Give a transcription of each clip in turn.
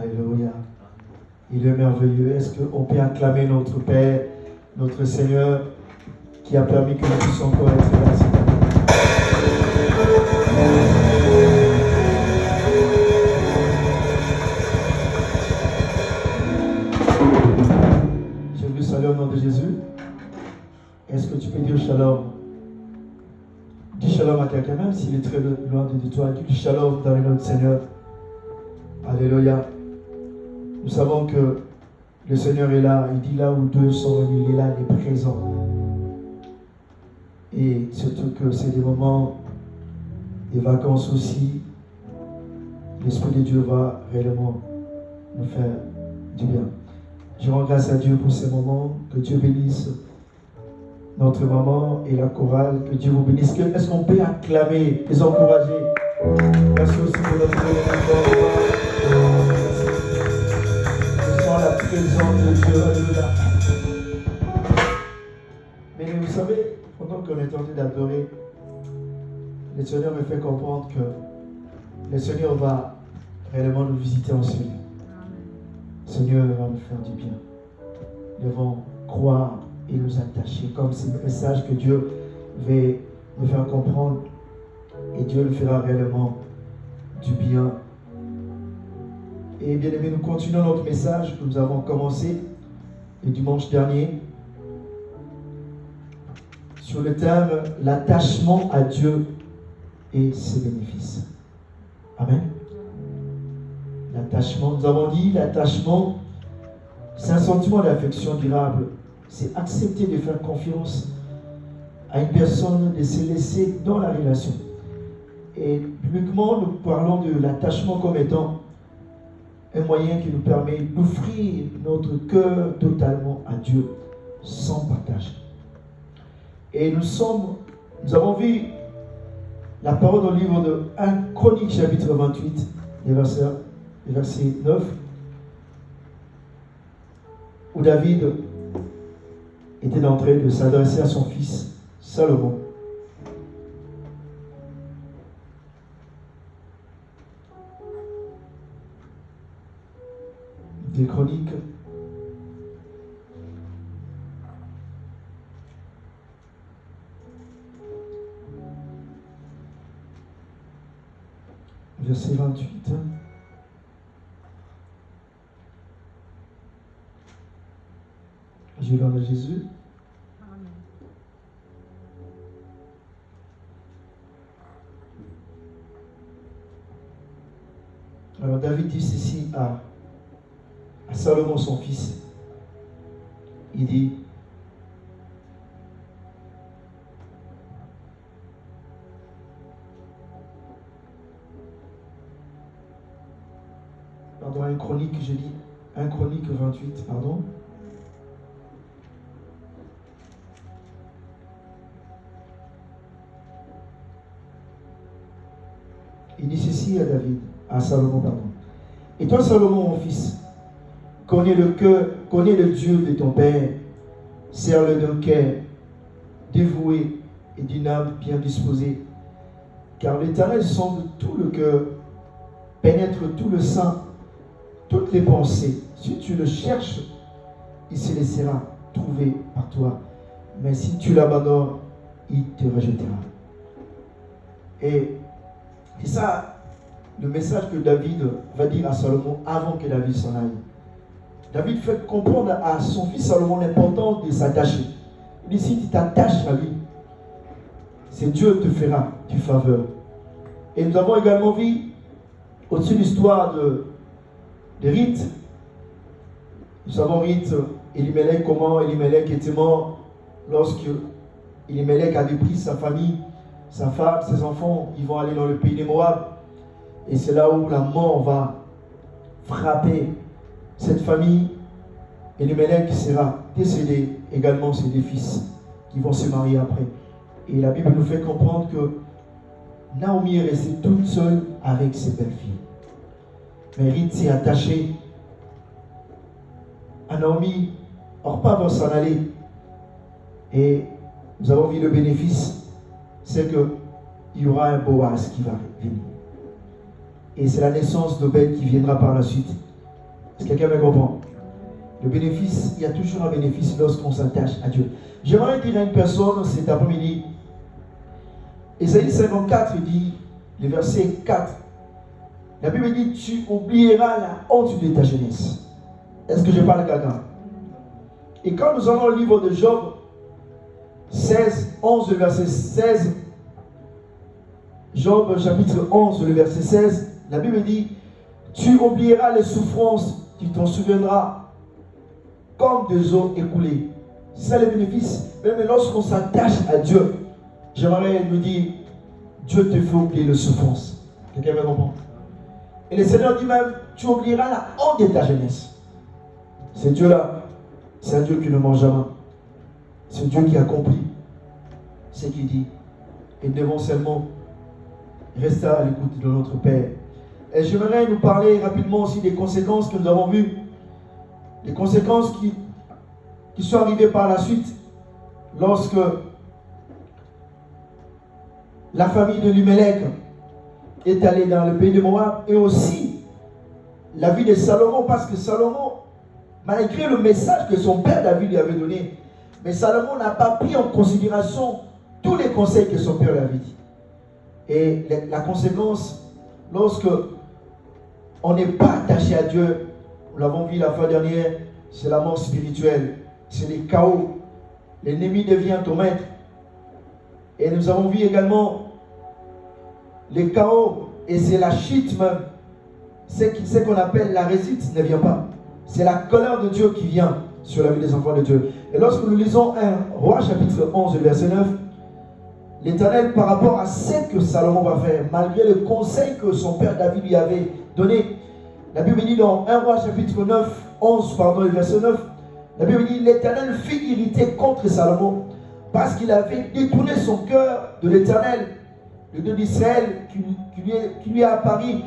Alléluia. Il est merveilleux. Est-ce qu'on peut acclamer notre Père, notre Seigneur, qui a permis que nous puissions encore être là cette année? Je vous salue au nom de Jésus. Est-ce que tu peux dire shalom? Dis shalom à quelqu'un, même s'il est très loin de toi. Dis shalom dans le nom du Seigneur. Alléluia. Nous savons que le Seigneur est là. Il dit là où deux sont réunis, il est là, il est présent. Et surtout que c'est des moments, des vacances aussi. L'Esprit de Dieu va réellement nous faire du bien. Je rends grâce à Dieu pour ces moments. Que Dieu bénisse notre maman et la chorale. Que Dieu vous bénisse. Est-ce qu'on peut acclamer, les encourager? Merci aussi pour notre élément. Je sens la présence de Dieu. Alléluia. Mais vous savez, pendant qu'on est en train d'adorer, le Seigneur me fait comprendre que le Seigneur va réellement nous visiter ensuite. Le Seigneur va nous faire du bien. Nous devons croire et nous attacher, comme c'est le message que Dieu veut nous faire comprendre. Et Dieu le fera réellement du bien. Et bien aimé, nous continuons notre message que nous avons commencé le dimanche dernier sur le thème l'attachement à Dieu et ses bénéfices. Amen. L'attachement, nous avons dit, l'attachement, c'est un sentiment d'affection durable. C'est accepter de faire confiance à une personne, de se laisser dans la relation. Et publiquement, nous parlons de l'attachement comme étant un moyen qui nous permet d'offrir notre cœur totalement à Dieu, sans partage. Et nous avons vu la parole dans le livre de 1 Chronique, chapitre 28, verset 9, où David était en train de s'adresser à son fils Salomon. Des Chroniques, verset 28. Je l'en ai Jésus. Alors David dit ceci à Salomon son fils. Il dit: pardon, 1 Chronique, je dis 1 Chronique 28, pardon. Il dit ceci à David, à Salomon, pardon. Et toi, Salomon, mon fils, connais le Dieu de ton père, sers-le d'un cœur dévoué et d'une âme bien disposée. Car l'Éternel sonde tout le cœur, pénètre tout le sein, toutes les pensées. Si tu le cherches, il se laissera trouver par toi. Mais si tu l'abandonnes, il te rejettera. Et c'est ça le message que David va dire à Salomon avant que David s'en aille. David fait comprendre à son fils Salomon l'importance de s'attacher. Il dit: si tu t'attaches à lui, c'est Dieu qui te fera du faveur. Et nous avons également vu au-dessus de l'histoire de Rith. Nous savons Rith, Elimelech, comment Elimelech était mort lorsque Elimelech avait pris sa famille, sa femme, ses enfants. Ils vont aller dans le pays des Moab. Et c'est là où la mort va frapper cette famille. Elimelech sera décédé, également ses deux fils qui vont se marier après. Et la Bible nous fait comprendre que Naomi est restée toute seule avec ses belles-filles. Mais Rith s'est attachée à Naomi. Orpa va s'en aller. Et nous avons vu le bénéfice, c'est qu'il y aura un Boaz qui va venir. Et c'est la naissance d'Obed qui viendra par la suite. Est-ce que quelqu'un me comprend? Le bénéfice, il y a toujours un bénéfice lorsqu'on s'attache à Dieu. J'aimerais dire à une personne cet après-midi, Ésaïe 54 dit, le verset 4, la Bible dit, tu oublieras la honte de ta jeunesse. Est-ce que je parle à quelqu'un? Et quand nous allons au livre de Job 16, 11, le verset 16, Job chapitre 11, le verset 16, la Bible dit, tu oublieras les souffrances, tu t'en souviendras comme des eaux écoulées. C'est ça le bénéfice. Même lorsqu'on s'attache à Dieu, j'aimerais nous dire, Dieu te fait oublier les souffrances. Quelqu'un me comprend? Et le Seigneur dit même, tu oublieras la honte de ta jeunesse. C'est Dieu-là, c'est un Dieu qui ne ment jamais. C'est Dieu qui accomplit ce qu'il dit. Et nous devons seulement rester à l'écoute de notre Père. Et j'aimerais nous parler rapidement aussi des conséquences que nous avons vues. Les conséquences qui sont arrivées par la suite lorsque la famille de Elimelech est allée dans le pays de Moab, et aussi la vie de Salomon, parce que Salomon, malgré le message que son père David lui avait donné, mais Salomon n'a pas pris en considération tous les conseils que son père lui avait dit. Et la conséquence, lorsque on n'est pas attaché à Dieu, nous l'avons vu la fois dernière, c'est la mort spirituelle, c'est le chaos. L'ennemi devient ton maître. Et nous avons vu également le chaos, et c'est la chute même. Ce qu'on appelle la réussite ne vient pas. C'est la colère de Dieu qui vient sur la vie des enfants de Dieu. Et lorsque nous lisons 1 Roi chapitre 11, verset 9, l'Éternel, par rapport à ce que Salomon va faire, malgré le conseil que son père David lui avait donné, la Bible dit dans 1 Roi chapitre 9, 11, verset 9, la Bible dit, l'Éternel fit irriter contre Salomon parce qu'il avait détourné son cœur de l'Éternel, le Dieu d'Israël, qui lui a apparu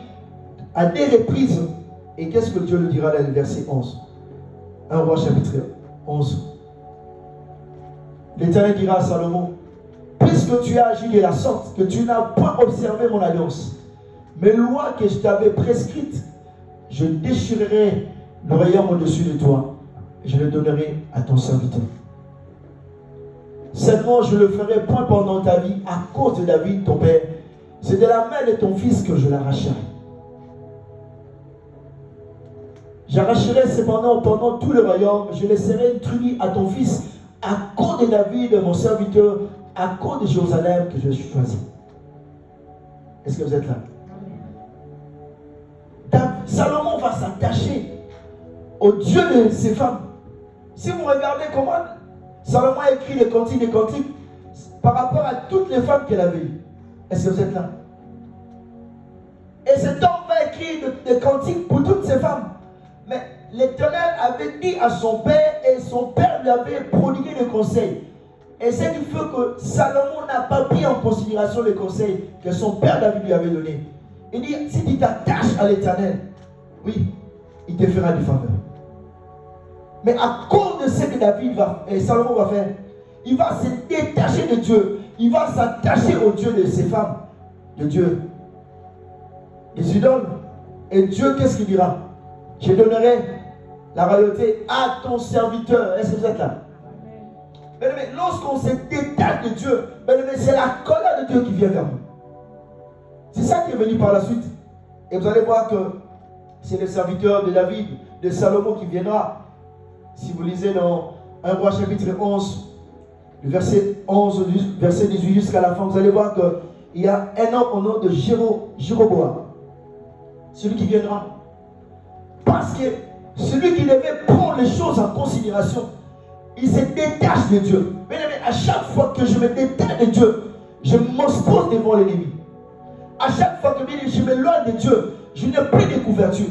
à des reprises. Et qu'est-ce que Dieu lui dira dans le verset 11? 1 Roi chapitre 11. L'Éternel dira à Salomon, puisque tu as agi de la sorte, que tu n'as pas observé mon alliance, mes lois que je t'avais prescrites, je déchirerai le royaume au-dessus de toi, et je le donnerai à ton serviteur. Seulement, je le ferai point pendant ta vie, à cause de David, ton père. C'est de la main de ton fils que je l'arracherai. J'arracherai cependant pendant tout le royaume, je laisserai une tribu à ton fils, à cause de David, mon serviteur, à cause de Jérusalem que je suis choisi. Est-ce que vous êtes là? Salomon va s'attacher au Dieu de ses femmes. Si vous regardez comment Salomon a écrit des cantiques par rapport à toutes les femmes qu'elle avait eues. Est-ce que vous êtes là? Et cet homme va écrire des cantiques pour toutes ces femmes. Mais l'Éternel avait dit à son père, et son père lui avait prodigué des conseils. Et c'est qui fait que Salomon n'a pas pris en considération les conseils que son père David lui avait donnés. Il dit, si tu t'attaches à l'Éternel, oui, il te fera des faveurs. Mais à cause de ce que Salomon va faire, il va se détacher de Dieu. Il va s'attacher au Dieu de ses femmes, de Dieu, des idoles. Et Dieu, qu'est-ce qu'il dira? Je donnerai la royauté à ton serviteur. Est-ce que vous êtes là? Mais lorsqu'on se détache de Dieu, c'est la colère de Dieu qui vient vers nous. C'est ça qui est venu par la suite. Et vous allez voir que c'est le serviteur de David, de Salomon qui viendra. Si vous lisez dans 1 Roi chapitre 11, le verset 11, verset 18 jusqu'à la fin, vous allez voir qu'il y a un homme au nom de Jéroboam. Celui qui viendra. Parce que celui qui devait prendre les choses en considération, il se détache de Dieu. Mais à chaque fois que je me détache de Dieu, je m'oppose devant l'ennemi. À chaque fois que je m'éloigne de Dieu, je n'ai plus de couverture.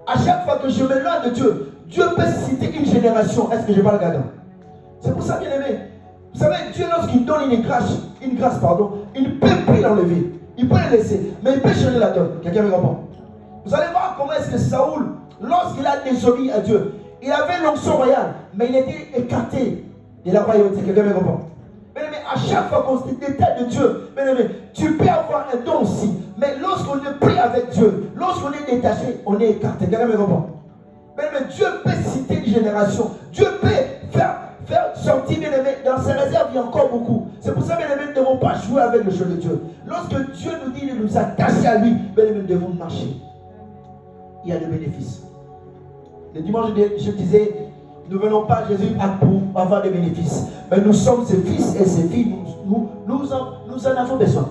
À chaque fois que je m'éloigne de Dieu, Dieu peut citer une génération. Est-ce que je parle gagnant? C'est pour ça, bien aimé. Vous savez, Dieu, lorsqu'il donne une grâce, il ne peut plus l'enlever. Il peut le laisser, mais il peut changer la donne. Quelqu'un me comprend? Vous allez voir comment est-ce que Saoul, lorsqu'il a désobéi à Dieu, il avait l'onction royale, mais il était écarté de la royauté. Quelqu'un me comprend? Mais à chaque fois qu'on se détache de Dieu, tu peux avoir un don aussi. Mais lorsqu'on est pris avec Dieu, lorsqu'on est détaché, on est écarté. Quelqu'un me comprend? Mais Dieu peut citer une génération. Dieu peut faire sortir, bien aimé, dans ses réserves, il y a encore beaucoup. C'est pour ça, bien aimé, nous ne devons pas jouer avec le jeu de Dieu. Lorsque Dieu nous dit de nous attacher à lui, bien aimé, nous devons marcher. Il y a des bénéfices. Le dimanche, je disais, nous ne venons pas à Jésus pour avoir des bénéfices. Mais nous sommes ses fils et ses filles. Nous en avons besoin.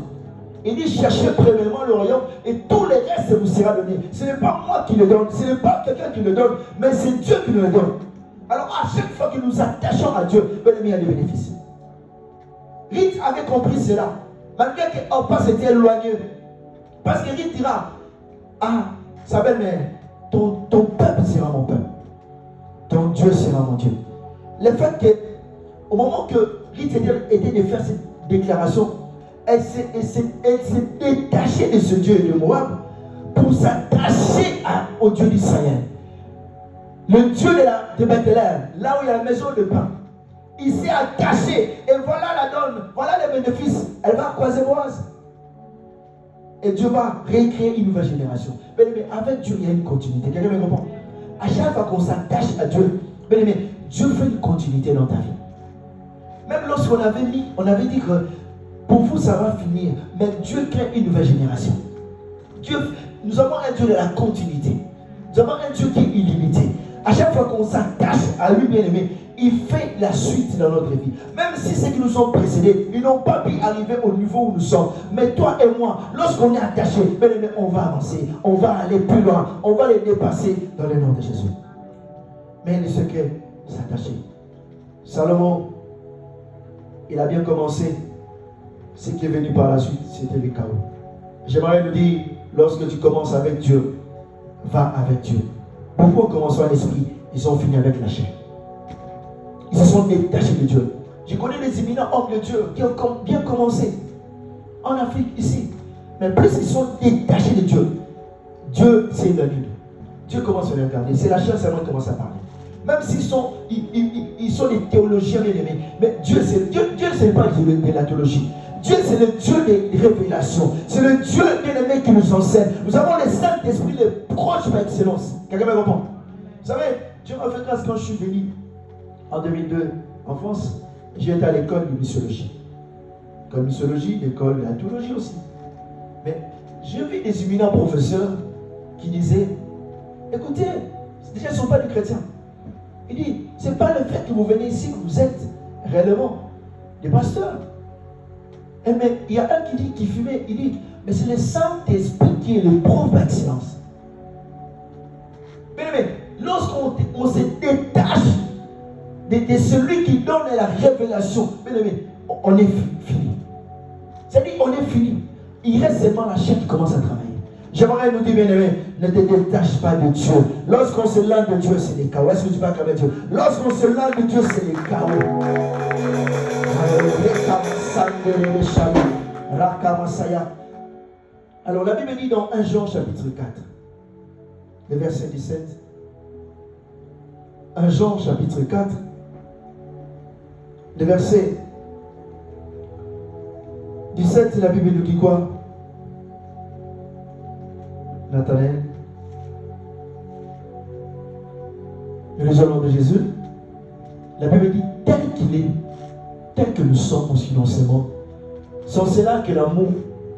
Il dit, cherchez premièrement le royaume et tout le reste vous sera donné. Ce n'est pas moi qui le donne, ce n'est pas quelqu'un qui le donne, mais c'est Dieu qui nous le donne. Alors à chaque fois que nous attachons à Dieu, il y a des bénéfices. Ruth avait compris cela, malgré qu'Orpa s'était éloigné. Parce que Ruth dira, ah, sa belle-mère, ton peuple sera mon peuple. Ton Dieu sera mon Dieu. Le fait qu'au moment que Ruth était de faire cette déclaration, elle s'est détachée de ce Dieu de Moab pour s'attacher au Dieu d'Israël. Le Dieu de Bethléem, là où il y a la maison de pain. Il s'est attaché et voilà la donne, voilà les bénéfices. Elle va croiser Boaz. Et Dieu va récréer une nouvelle génération. Mais avec Dieu, il y a une continuité. Quelqu'un me comprend? À chaque fois qu'on s'attache à Dieu, mais Dieu fait une continuité dans ta vie. Même lorsqu'on avait dit que pour vous ça va finir, mais Dieu crée une nouvelle génération. Nous avons un Dieu de la continuité. Nous avons un Dieu qui est illimité. À chaque fois qu'on s'attache à lui, bien aimé, il fait la suite dans notre vie. Même si ceux qui nous ont précédés, ils n'ont pas pu arriver au niveau où nous sommes. Mais toi et moi, lorsqu'on est attaché, bien aimé, on va avancer, on va aller plus loin, on va les dépasser dans le nom de Jésus. Mais le secret, s'attacher. Salomon, il a bien commencé. Ce qui est venu par la suite, c'était le chaos. J'aimerais nous dire, lorsque tu commences avec Dieu, va avec Dieu. Beaucoup ont commencé à l'esprit, ils ont fini avec la chair. Ils se sont détachés de Dieu. Je connais des éminents hommes de Dieu qui ont bien commencé en Afrique, ici. Mais plus ils sont détachés de Dieu, Dieu c'est une lune. Dieu commence à les regarder. C'est la chair seulement qui commence à parler. Même s'ils sont, ils sont des théologiens bien aimés. Mais Dieu c'est pas de la théologie. Dieu c'est le Dieu des révélations. C'est le Dieu bien aimé qui nous enseigne. Nous avons le Saint-Esprit le proche par excellence. Quelqu'un me répond? Vous savez, Dieu m'a fait grâce quand je suis venu en 2002 en France. J'ai été à l'école de missiologie. L'école de missiologie, l'école de la théologie aussi. Mais j'ai vu des éminents professeurs qui disaient, écoutez, déjà ils ne sont pas des chrétiens. Il dit, ce n'est pas le fait que vous venez ici que vous êtes réellement des pasteurs. Mais il y a un qui dit, qui fumait, il dit, mais c'est le Saint-Esprit qui est le prof par excellence. Mais lorsqu'on se détache de celui qui donne la révélation, on est fini. C'est-à-dire, on est fini. Il reste seulement la chair qui commence à travailler. J'aimerais nous dire, bien-aimé, ne te détache pas de Dieu. Lorsqu'on se lance de Dieu, c'est les chaos. Est-ce que tu vas acclamer Dieu? Lorsqu'on se lance de Dieu, c'est les chaos. Alors la Bible dit dans 1 Jean chapitre 4, le verset 17. 1 Jean chapitre 4, le verset 17, la Bible nous dit quoi? Nathanaël, nous lisons au nom de Jésus. La Bible dit tel qu'il est, tel que nous sommes aussi dans ce monde. Sans cela que l'amour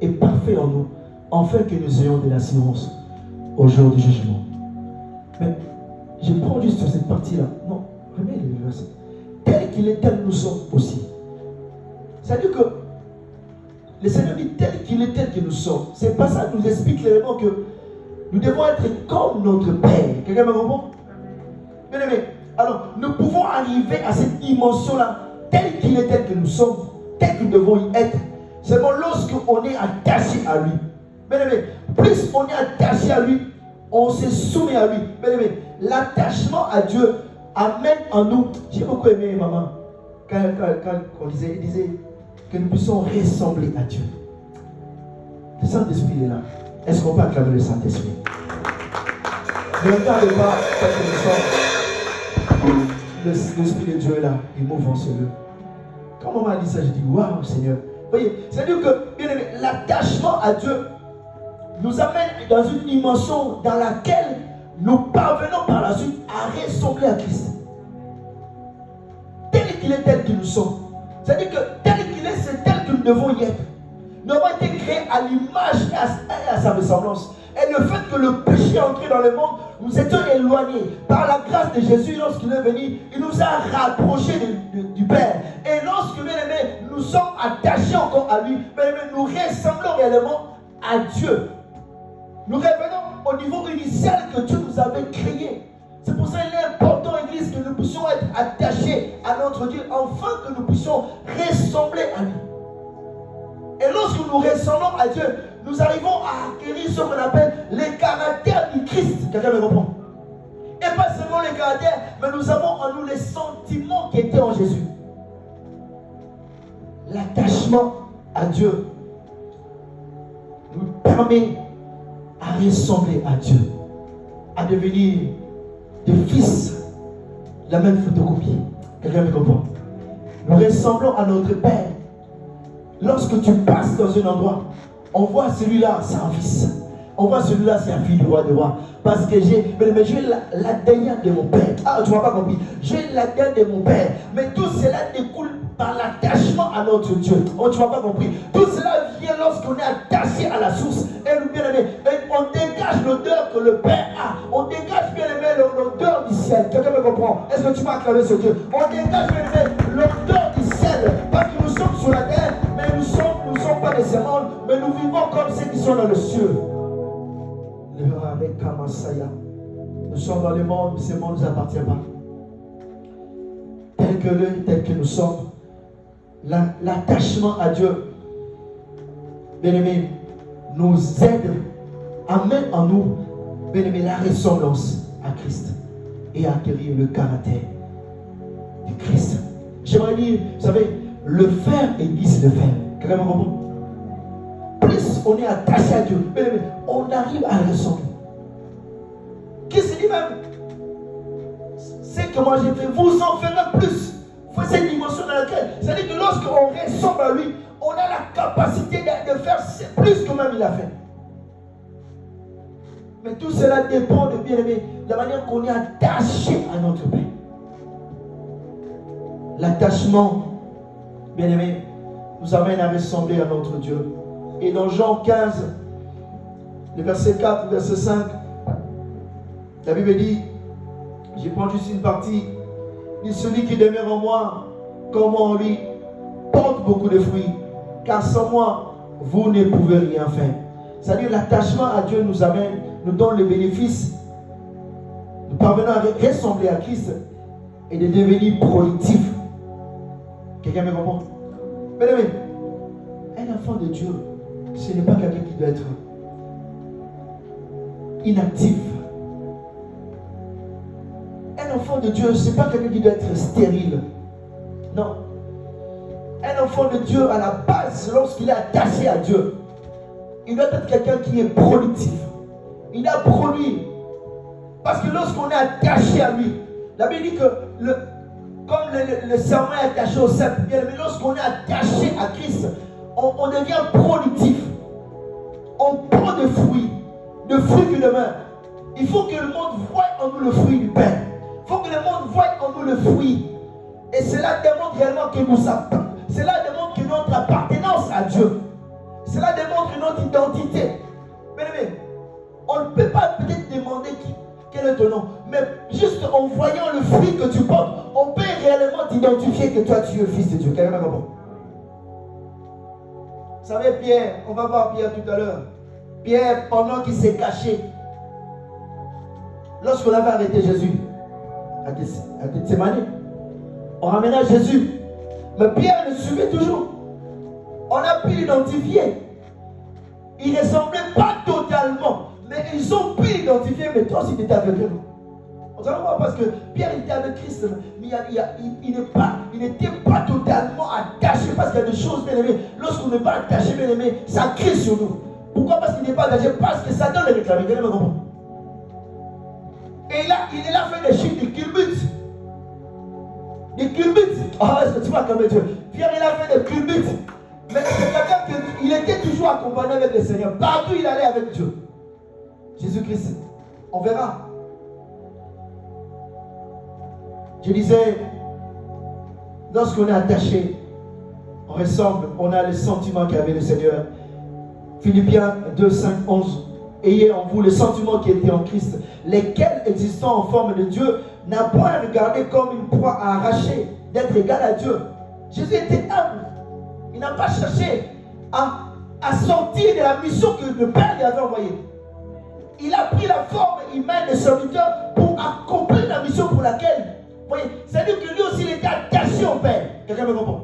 est parfait en nous, afin que nous ayons de l'assurance au jour du jugement. Mais je prends juste cette partie-là. Non, remets le verset. Tel qu'il est, tel que nous sommes aussi. C'est-à-dire que le Seigneur dit tel qu'il est, tel que nous sommes. C'est pas ça qui nous explique clairement que nous devons être comme notre Père. Quelqu'un me comprend? Bien aimé, alors nous pouvons arriver à cette dimension-là, tel qu'il est, tel que nous sommes, tel que nous devons y être. Seulement lorsqu'on est attaché à lui. Bien aimé, plus on est attaché à lui, on se soumet à lui. Bien aimé, l'attachement à Dieu amène en nous. J'ai beaucoup aimé maman quand on disait, il disait que nous puissions ressembler à Dieu. Le Saint-Esprit est là. Est-ce qu'on peut acclamer le Saint-Esprit? Ne regardez pas quand l'Esprit de Dieu est là. Il m'ouvre en ce lieu. Quand maman a dit ça, j'ai dit waouh Seigneur. Vous voyez, c'est-à-dire que bien aimé, l'attachement à Dieu nous amène dans une dimension dans laquelle nous parvenons par la la suite à ressembler à Christ. Tel qu'il est, tel que nous sommes. C'est-à-dire que tel qu'il est, c'est tel que nous devons y être. Nous avons été créés à l'image et à sa ressemblance. Et le fait que le péché est entré dans le monde, nous étions éloignés. Par la grâce de Jésus, lorsqu'il est venu, il nous a rapprochés du Père. Et lorsque, bien aimés, nous sommes attachés encore à lui, bien aimés, nous ressemblons réellement à Dieu. Nous revenons au niveau initial que Dieu nous avait créé. C'est pour ça qu'il est important, Église, que nous puissions être attachés à notre Dieu, afin que nous puissions ressembler à lui. Et lorsque nous ressemblons à Dieu, nous arrivons à acquérir ce qu'on appelle les caractères du Christ. Quelqu'un me reprend. Et pas seulement les caractères, mais nous avons en nous les sentiments qui étaient en Jésus. L'attachement à Dieu nous permet à ressembler à Dieu, à devenir des fils, la même photocopie. Quelqu'un me comprend. Nous ressemblons à notre Père. Lorsque tu passes dans un endroit, on voit celui-là, c'est un fils. On voit celui-là, c'est un fils du roi de roi. Parce que j'ai l'ADN de mon père. Ah, tu n'as pas compris. J'ai l'ADN de mon père. Mais tout cela découle par l'attachement à notre Dieu. Oh, tu n'as pas compris. Tout cela vient lorsqu'on est attaché à la source. Et nous, bien aimés, on dégage l'odeur que le Père a. On dégage, bien aimé, l'odeur du ciel. Quelqu'un me comprend? Est-ce que tu m'as acclamé ce Dieu? On dégage, bien aimé, l'odeur du ciel. Parce que nous sommes sur la terre, mais nous ne sommes pas des mondes, mais nous vivons comme ceux qui sont dans le ciel. Nous sommes dans le monde, mais ce monde ne nous appartient pas. Tel que nous sommes, l'attachement à Dieu, bien aimé, nous aide, amène en nous, bien aimé, la ressemblance à Christ et à acquérir le caractère du Christ. J'aimerais dire, vous savez, le faire aiguise le faire. Quelqu'un me comprend? Plus on est attaché à Dieu, bien aimé, on arrive à le ressembler. Qui se dit même, c'est que moi j'ai fait, vous en ferez plus. Faut cette dimension dans laquelle, c'est-à-dire que lorsqu'on ressemble à lui, on a la capacité de faire plus que même il a fait. Mais tout cela dépend de bien aimé, de la manière qu'on est attaché à notre Père. L'attachement, bien aimé, nous amène à ressembler à notre Dieu. Et dans Jean 15, le verset 4, verset 5, la Bible dit, je prends juste une partie, dit celui qui demeure en moi, comme en lui, porte beaucoup de fruits, car sans moi, vous ne pouvez rien faire. C'est-à-dire l'attachement à Dieu nous amène, nous donne le bénéfice, nous parvenons à ressembler à Christ et de devenir productifs. Quelqu'un me comprend? Bien aimé, un enfant de Dieu, ce n'est pas quelqu'un qui doit être inactif. Un enfant de Dieu, ce n'est pas quelqu'un qui doit être stérile. Non. Un enfant de Dieu, à la base, lorsqu'il est attaché à Dieu, il doit être quelqu'un qui est productif. Il doit produire. Parce que lorsqu'on est attaché à lui, la Bible dit que comme le serment est attaché au cep, mais lorsqu'on est attaché à Christ, on devient productif. On prend des fruits qui demeurent. Il faut que le monde voie en nous le fruit du Père. Il faut que le monde voie en nous le fruit. Et cela démontre réellement que cela démontre que notre appartenance à Dieu. Cela démontre notre identité. Bien aimé, on ne peut pas peut-être demander quel est ton nom, mais juste en voyant le fruit que tu portes, on peut réellement t'identifier que toi tu es le fils de Dieu. Quelqu'un me comprend? Vous savez, Pierre, on va voir Pierre tout à l'heure. Pierre, pendant qu'il s'est caché, lorsqu'on avait arrêté Jésus à Gethsémani, on ramena Jésus. Mais Pierre le suivait toujours. On a pu l'identifier. Il ne ressemblait pas totalement. Mais ils ont pu l'identifier. Mais toi aussi tu étais avec eux. On s'en va parce que Pierre était avec Christ. Mais il n'était pas totalement attaché. Parce qu'il y a des choses, bien aimées. Lorsqu'on n'est pas attaché, bien aimé, ça crie sur nous. Pourquoi? Parce qu'il n'est pas attaché. Parce que Satan le réclame. Quelqu'un me comprend? Et là, il est là fait des chiffres, des culbutes. Des culbutes. Ah, est-ce que tu vas comme Dieu? Pierre, il a fait des culbutes. Mais c'est quelqu'un qui était toujours accompagné avec le Seigneur. Partout il allait avec Dieu. Jésus-Christ. On verra. Je disais, lorsqu'on est attaché, on ressemble, on a le sentiment qu'avait le Seigneur. Philippiens 2, 5, 11. Ayez en vous le sentiment qui était en Christ, lesquels, existant en forme de Dieu, n'a point regardé comme une proie à arracher, d'être égal à Dieu. Jésus était humble. Il n'a pas cherché à sortir de la mission que le Père lui avait envoyée. Il a pris la forme humaine de serviteur pour accomplir la mission pour laquelle, vous voyez, c'est-à-dire que lui aussi il était attaché au Père. Quelqu'un me comprend?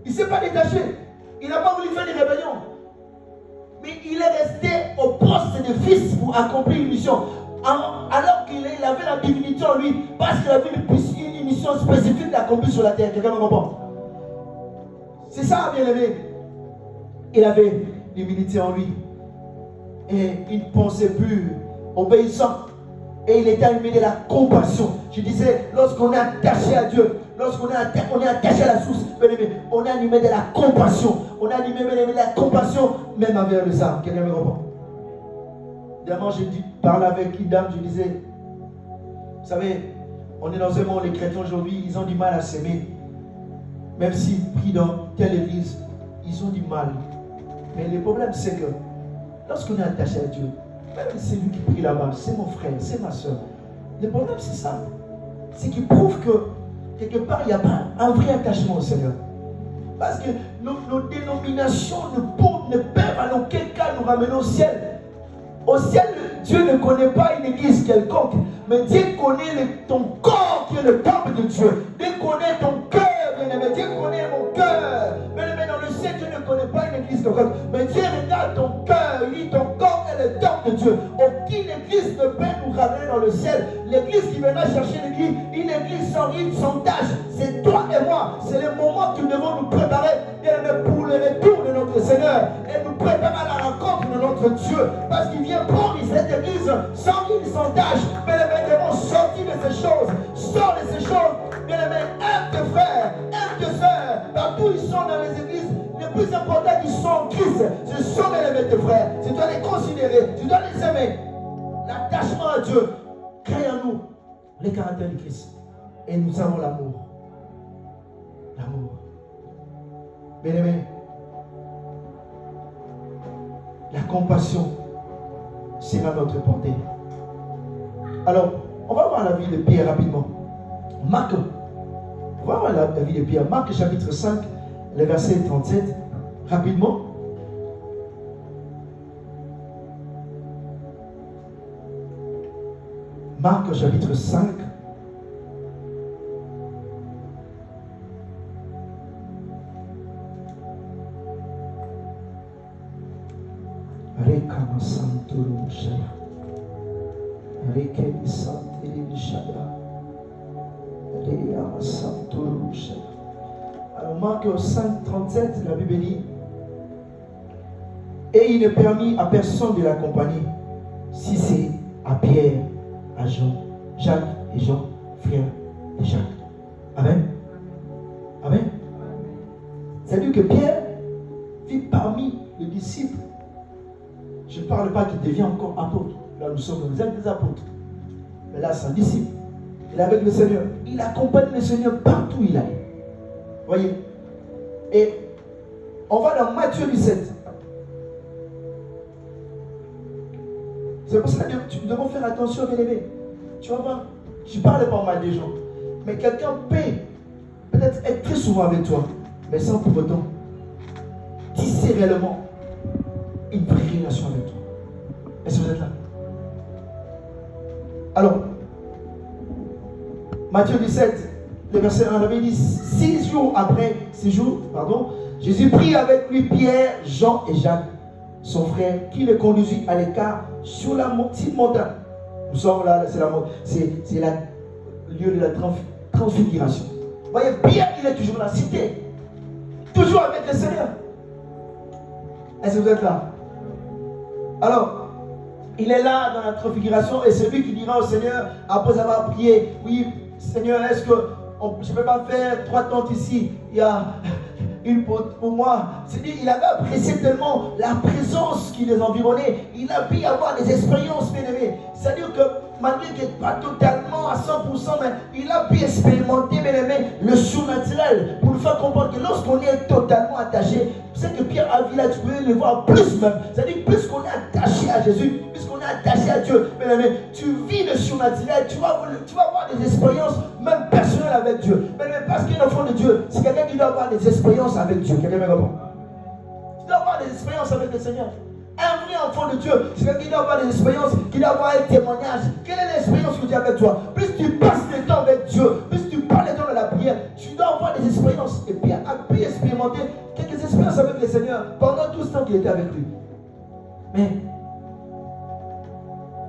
Il ne s'est pas détaché. Il n'a pas voulu faire des rébellions. Mais il est resté au poste de fils pour accomplir une mission. Alors qu'il avait la divinité en lui, parce qu'il avait une mission spécifique d'accomplir sur la terre. Quelqu'un me comprend? C'est ça, bien aimé. Il avait l'humilité en lui. Et il ne pensait plus obéissant. Et il était animé de la compassion. Je disais, lorsqu'on est attaché à Dieu, lorsqu'on est attaché à la source, bien aimé, on est animé de la compassion. On est animé de la compassion, même avec les âmes. Quelqu'un me comprend? Dernièrement, j'ai parlé avec une dame, je disais, vous savez, on est dans un monde, les chrétiens aujourd'hui, ils ont du mal à s'aimer. Même s'ils prient dans telle église, ils ont du mal. Mais le problème, c'est que lorsqu'on est attaché à Dieu, même c'est lui qui prie là-bas, c'est mon frère, c'est ma soeur. Le problème, c'est ça. C'est qu'il prouve que, quelque part, il n'y a pas un vrai attachement au Seigneur. Parce que nos dénominations ne peuvent en aucun cas nous ramener au ciel. Au ciel, Dieu ne connaît pas une église quelconque, mais Dieu connaît ton corps qui est le temple de Dieu. Dieu connaît ton cœur, bien-aimé. Dieu connaît mon cœur. Bien-aimé, dans le ciel, Dieu ne connaît pas une église quelconque, mais Dieu regarde ton cœur. Il dit ton corps est le temple de Dieu. Aucune église ne peut nous ramener dans le ciel. L'église qui viendra chercher l'église, une église sans ride, sans tâche, c'est toi et moi. C'est le moment que nous devons nous préparer, bien-aimé, pour le retour de notre Seigneur et nous préparer à la rencontre de notre Dieu. Parce qu'il vient prendre cette église sans ride, sans tâche. Bien-aimé, nous devons sortir de ces choses. Sors de ces choses. Bien-aimé, aime tes frères, aime tes soeurs. Partout ils sont dans les églises, le plus important qu'ils sont en Christ, ce sont tes frères. Tu dois les considérer, tu dois les aimer. L'attachement à Dieu crée en nous le caractère de Christ. Et nous avons l'amour. L'amour. Bien-aimé, la compassion sera notre portée. Alors, on va voir la vie de Pierre rapidement. Marc, on va voir la vie de Pierre. Marc chapitre 5, le verset 37, rapidement. Marc chapitre 5. Alors Marc 5, 37, la Bible dit: et il ne permit à personne de l'accompagner, si c'est à Pierre, à Jean, Jacques et Jean, frères de Jacques. Amen. Amen. C'est-à-dire que Pierre vit parmi les disciples. Je ne parle pas qu'il devient encore apôtre. Là, nous sommes des apôtres. Mais là, c'est un disciple. Il est avec le Seigneur. Il accompagne le Seigneur partout où il allait. Voyez. Et on va dans Matthieu 17. C'est pour cela que nous devons faire attention, bien-aimé. Tu vas voir, je ne parle pas mal des gens. Mais quelqu'un peut peut-être être très souvent avec toi, mais sans pour autant tisser réellement une vraie relation avec toi. Est-ce que vous êtes là? Alors, Matthieu 17, le verset 1, il dit 6 jours après, Jésus prit avec lui Pierre, Jean et Jacques, son frère, qui le conduisit à l'écart sur la petite montagne. Nous sommes là, c'est le lieu de la transfiguration. Vous voyez, Pierre, il est toujours dans la cité, toujours avec le Seigneur. Est-ce que vous êtes là? Alors, il est là dans la transfiguration et c'est lui qui dira au Seigneur, après avoir prié: oui, Seigneur, est-ce que je ne peux pas faire 3 tentes ici? Il y a une pour moi. C'est-à-dire, il avait apprécié tellement la présence qui les environnait. Il a pu avoir des expériences, bien aimés. C'est-à-dire que malgré qu'il n'était pas totalement à 100%, mais il a pu expérimenter, bien aimé, le surnaturel pour nous faire comprendre que lorsqu'on est totalement attaché, c'est que Pierre a vu là, tu peux le voir plus même. C'est-à-dire, plus qu'on est attaché à Jésus, plus qu'on est attaché à Dieu, bien aimé, tu vis le surnaturel, tu vas avoir des expériences même personnelles avec Dieu. Bien aimé, parce qu'un enfant de Dieu, c'est quelqu'un qui doit avoir des expériences avec Dieu. Quelqu'un me répond? Tu dois avoir des expériences avec le Seigneur. Un vrai enfant de Dieu, c'est quelqu'un qui doit avoir des expériences, qui doit avoir un témoignage. Quelle est l'expérience que tu as avec toi? Plus tu passes le temps avec Dieu, plus tu parles le temps de la prière, tu dois avoir des expériences. Et Pierre a pu expérimenter quelques expériences avec le Seigneur pendant tout ce temps qu'il était avec lui. Mais,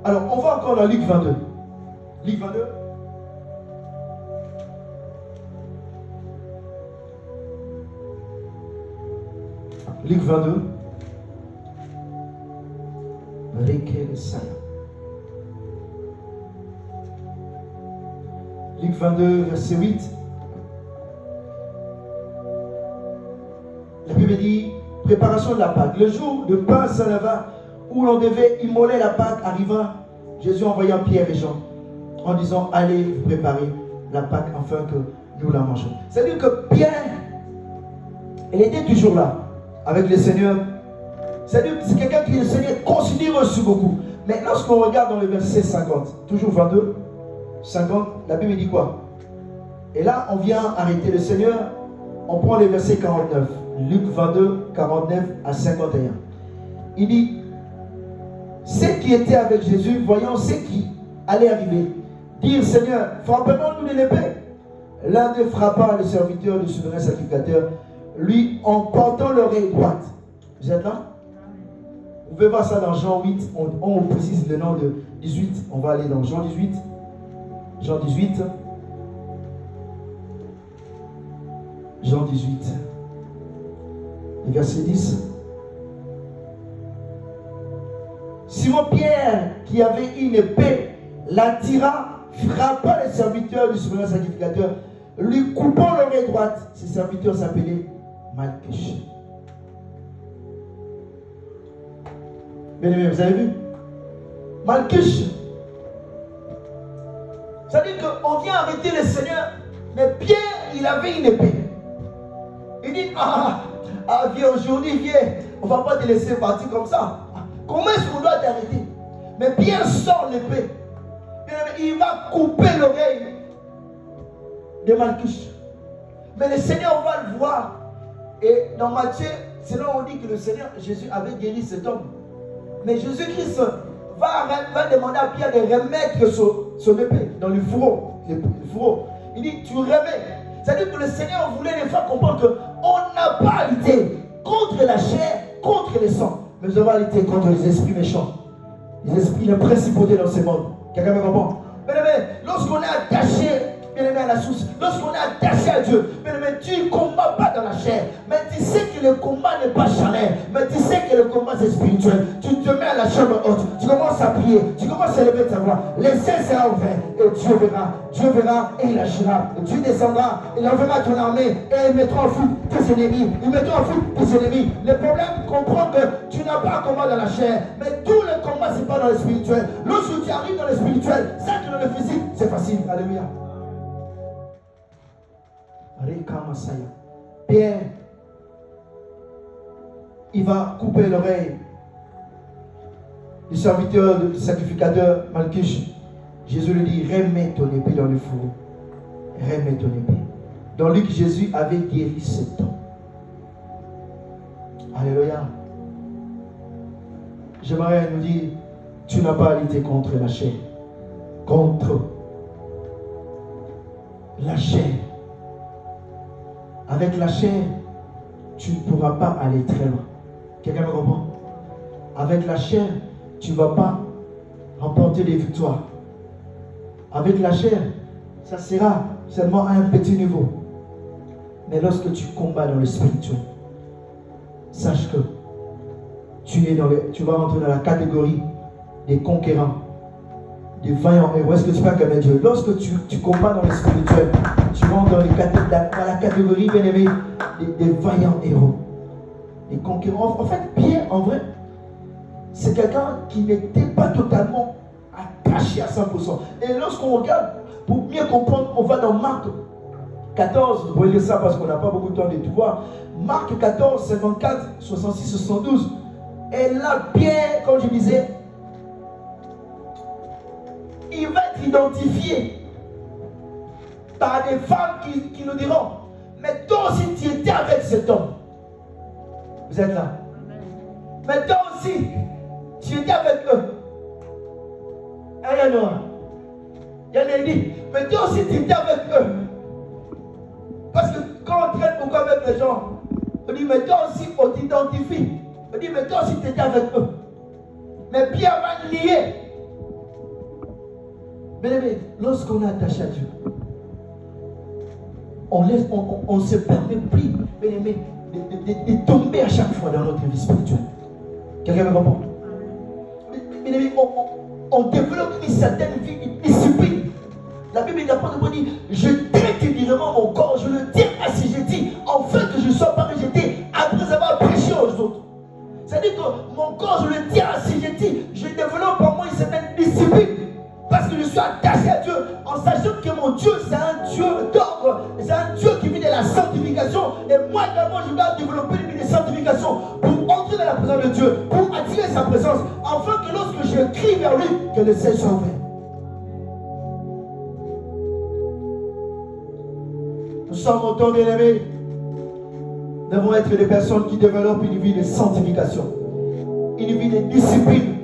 alors on va encore dans Luc 22. Luc 22. Luc 22. Luc 22, verset 8. La Bible dit, préparation de la Pâque. Le jour de Pâques s'enleva où l'on devait immoler la Pâque arriva. Jésus envoyant Pierre et Jean en disant, allez vous préparer la Pâque afin que nous la mangeons. C'est-à-dire que Pierre, il était toujours là avec le Seigneur. C'est-à-dire que c'est quelqu'un qui le Seigneur considère aussi beaucoup. Mais lorsqu'on regarde dans le verset 50, toujours 22, 50, la Bible dit quoi? Et là, on vient arrêter le Seigneur. On prend le verset 49. Luc 22, 49 à 51. Il dit, ceux qui étaient avec Jésus, voyant ce qui allait arriver, dirent, Seigneur, frappons-nous de l'épée. L'un d'eux frappa le serviteur du souverain sacrificateur, lui en portant l'oreille droite. Vous êtes là? Vous pouvez voir ça dans Jean 8, on précise le nom de 18, on va aller dans Jean 18. Jean 18. Jean 18. Le verset 10. Simon-Pierre, qui avait une épée, la tira, frappa le serviteur du souverain sacrificateur, lui coupant l'oreille droite. Ce serviteur s'appelait Malchus. Bien aimé, vous avez vu? Malchus. C'est-à-dire qu'on vient arrêter le Seigneur, mais Pierre, il avait une épée. Il dit, viens aujourd'hui, viens, on ne va pas te laisser partir comme ça. Comment est-ce qu'on doit t'arrêter? Mais Pierre sort l'épée. Il va couper l'oreille de Malchus. Mais le Seigneur va le voir. Et dans Matthieu, c'est là où on dit que le Seigneur Jésus avait guéri cet homme. Mais Jésus-Christ va demander à Pierre de remettre son épée dans le fourreau. Il dit, tu remets. C'est-à-dire que le Seigneur voulait les faire comprendre qu'on n'a pas lutté contre la chair, contre le sang. Mais nous avons lutté contre les esprits méchants. Les esprits, les principautés dans ce monde. Quelqu'un me comprend? Bien-aimé, lorsqu'on est attaché, bien-aimé, à la source, lorsqu'on est attaché à Dieu, bien-aimé, tu ne combats pas dans la chair. Mais tu sais que le combat n'est pas charnel. Mais tu sais que le combat c'est spirituel. Tu te mets à la chambre haute. Tu commences à prier. Tu commences à lever ta voix. Les cieux sera ouvert. Et Dieu verra. Dieu verra et il agira. Dieu descendra. Il enverra ton armée. Et il mettra en foule tes ennemis. Il mettra en foule tes ennemis. Le problème, comprends que tu n'as pas un combat dans la chair. Mais tout le combat, c'est pas dans le spirituel. Lorsque tu arrives dans le spirituel, ça que dans le physique, c'est facile. Alléluia. Pierre, il va couper l'oreille du serviteur, du sacrificateur Malchus. Jésus lui dit, remets ton épée dans le fourreau. Remets ton épée. Dans Luc, Jésus avait guéri cet homme. Alléluia. J'aimerais nous dire, tu n'as pas à lutter contre la chair. Contre la chair. Avec la chair, tu ne pourras pas aller très loin. Quelqu'un me comprend? Avec la chair, tu ne vas pas remporter des victoires. Avec la chair, ça sera seulement à un petit niveau. Mais lorsque tu combats dans le spirituel, sache que tu vas entrer dans la catégorie des conquérants, des vaillants héros. Est-ce que tu peux acclamer Dieu? Lorsque tu combats dans le spirituel, tu rentres dans la catégorie, bien aimé, des vaillants héros, des conquérants. En fait, Pierre, en vrai, c'est quelqu'un qui n'était pas totalement attaché à 100%. Et lorsqu'on regarde, pour mieux comprendre, on va dans Marc 14, vous pouvez lire ça parce qu'on n'a pas beaucoup de temps de tout voir. Marc 14, 54, 66, 72. Et là, bien, comme je disais, il va être identifié par des femmes qui nous diront, mais toi aussi tu étais avec cet homme. Vous êtes là. Mais toi aussi, tu étais avec eux. Il y en a dit, mais toi aussi tu étais avec eux. Parce que quand on traite beaucoup avec les gens, on dit, mais toi aussi on t'identifie. On dit, mais toi aussi tu étais avec eux. Mais Pierre va nier. Bien-aimé, lorsqu'on est attaché à Dieu, on ne se permet plus, bien-aimé, de tomber à chaque fois dans notre vie spirituelle. Quelqu'un me comprend? Bien-aimé, on développe une certaine vie, une discipline. La Bible n'a pas de dire, je traite directement mon corps, je le tiens assujetti, afin que je ne sois pas rejeté après avoir prêché aux autres. C'est-à-dire que mon corps, je le tiens assujetti, je développe en moi une certaine discipline. Parce que je suis attaché à Dieu en sachant que mon Dieu c'est un Dieu d'ordre, c'est un Dieu qui vit de la sanctification. Et moi également je dois développer une vie de sanctification pour entrer dans la présence de Dieu, pour attirer sa présence, afin que lorsque je crie vers lui, que le ciel soit ouvert. Nous sommes en temps bien-aimés, nous devons être des personnes qui développent une vie de sanctification, une vie de discipline.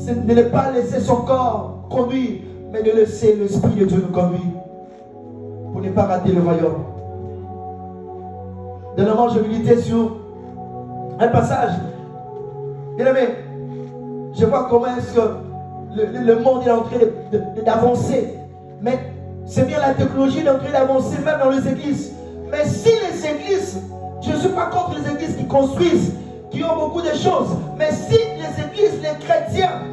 De ne pas laisser son corps conduire, mais de laisser l'Esprit de Dieu nous conduire pour ne pas rater le royaume. Dernièrement, je méditais sur un passage. Bien aimé, je vois comment est-ce que le monde est en train d'avancer. Mais c'est bien la technologie est en train d'avancer même dans les églises. Mais si les églises, je ne suis pas contre les églises qui construisent, qui ont beaucoup de choses, mais si les églises, les chrétiens,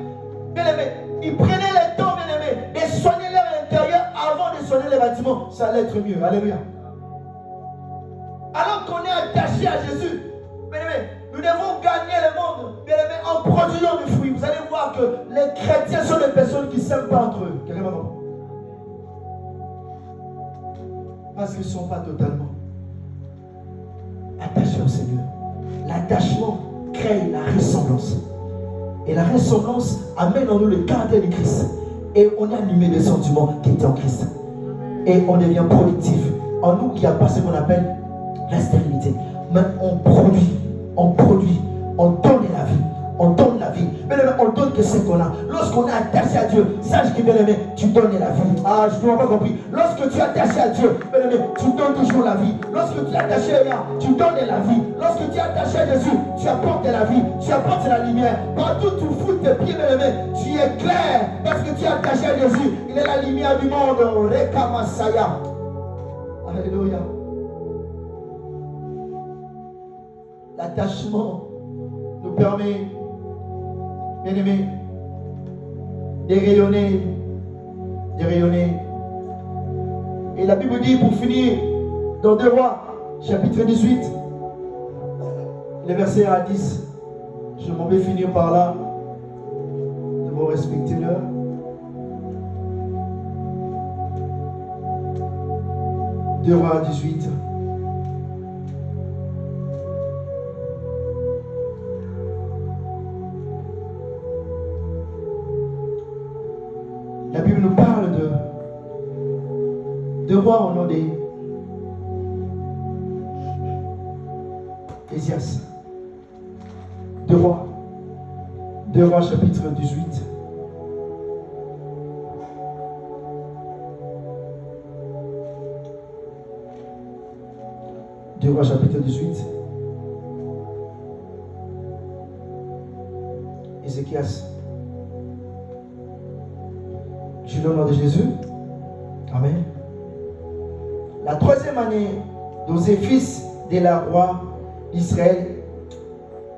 bien-aimés, ils prenaient le temps, bien-aimés, de soigner leur intérieur avant de soigner les bâtiments, ça allait être mieux. Alléluia. Alors qu'on est attaché à Jésus, bien-aimés, nous devons gagner le monde, bien-aimés, en produisant du fruit. Vous allez voir que les chrétiens sont des personnes qui ne s'aiment pas entre eux. Quelqu'un va comprendre? Parce qu'ils ne sont pas totalement attachés au Seigneur. L'attachement crée la ressemblance. Et la ressemblance amène en nous le caractère de Christ. Et on est animé des sentiments qui étaient en Christ. Et on devient productif. En nous, il n'y a pas ce qu'on appelle la stérilité. Mais on produit, on donne la vie. On donne la vie. Mais on donne que ce qu'on a. Lorsqu'on est attaché à Dieu, sache que bien aimé, tu donnes la vie. Ah, je ne m'ai pas compris. Lorsque tu es attaché à Dieu, bien aimé, tu donnes toujours la vie. Lorsque tu es attaché à rien, tu donnes la vie. Lorsque tu es attaché à Jésus, tu apportes la vie. Tu apportes la lumière. Partout où tu fous tes pieds, bien aimé, tu es clair. Parce que tu es attaché à Jésus. Il est la lumière du monde. Reka Masaya. Alléluia. L'attachement nous permet, bien aimé, de rayonner. Et la Bible dit, pour finir, dans 2 Rois, chapitre 18, le verset 1 à 10, je m'en vais finir par là. Nous devons respecter l'heure. « 2 Rois 18. La Bible nous parle de rois au nom d'Ésias. 2 Rois. 2 Rois chapitre 18. Deux Rois chapitre 18. Ézéchias. Je donne au nom de Jésus. Amen. La 3e année d'Osée, fils de la roi d'Israël,